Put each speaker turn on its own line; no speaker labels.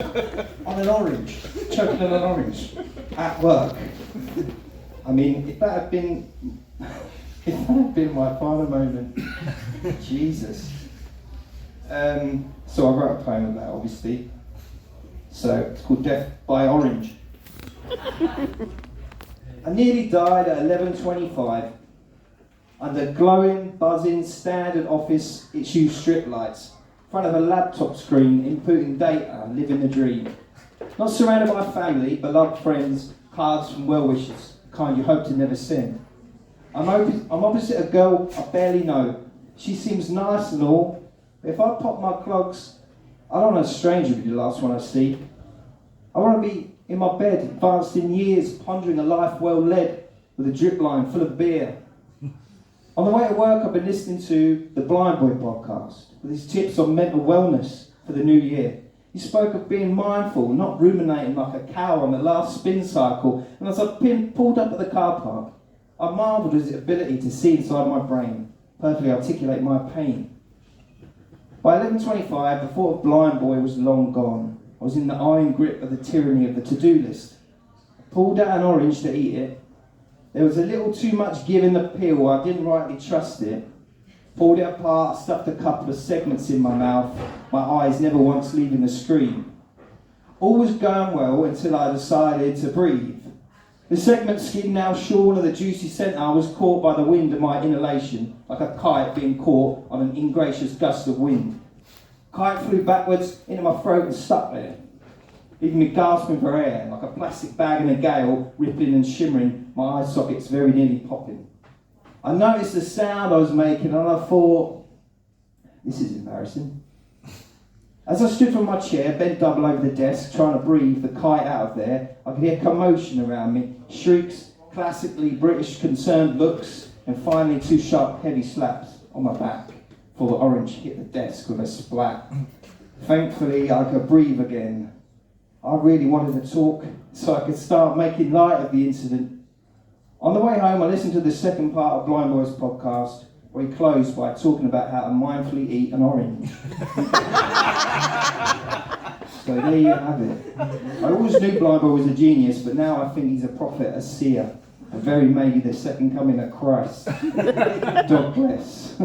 on an orange, choking on an orange at work. I mean, if that had been my final moment, Jesus. So I wrote a poem of that, obviously. So it's called Death by Orange. I nearly died at 11:25 under glowing, buzzing, standard office issue strip lights, in front of a laptop screen, inputting data, living the dream. Not surrounded by family, beloved friends, cards from well-wishers, the kind you hope to never send. I'm opposite a girl I barely know. She seems nice and all, but if I pop my clogs, I don't want a stranger to be the last one I see. I want to be in my bed, advanced in years, pondering a life well led, with a drip line full of beer. On the way to work, I've been listening to the Blind Boy podcast, with his tips on mental wellness for the new year. He spoke of being mindful, not ruminating like a cow on the last spin cycle, and as I pulled up at the car park, I marvelled at his ability to see inside my brain, perfectly articulate my pain. By 11:25, the thought of Blind Boy was long gone. I was in the iron grip of the tyranny of the to-do list. I pulled out an orange to eat it. There was a little too much give in the peel, I didn't rightly trust it. Pulled it apart, stuffed a couple of segments in my mouth, my eyes never once leaving the screen. All was going well until I decided to breathe. The segment skin now shorn of the juicy centre was caught by the wind of my inhalation, like a kite being caught on an ingracious gust of wind. Kite flew backwards into my throat and stuck there, leaving me gasping for air, like a plastic bag in a gale, rippling and shimmering, my eye sockets very nearly popping. I noticed the sound I was making and I thought, this is embarrassing. As I stood from my chair, bent double over the desk, trying to breathe the kite out of there, I could hear commotion around me, shrieks, classically British concerned looks, and finally 2 sharp, heavy slaps on my back before the orange hit the desk with a splat. Thankfully, I could breathe again. I really wanted to talk so I could start making light of the incident. On the way home, I listened to the second part of Blind Boy's podcast, where he closed by talking about how to mindfully eat an orange. So there you have it. I always knew Blind Boy was a genius, but now I think he's a prophet, a seer, and very maybe the second coming of Christ. God bless.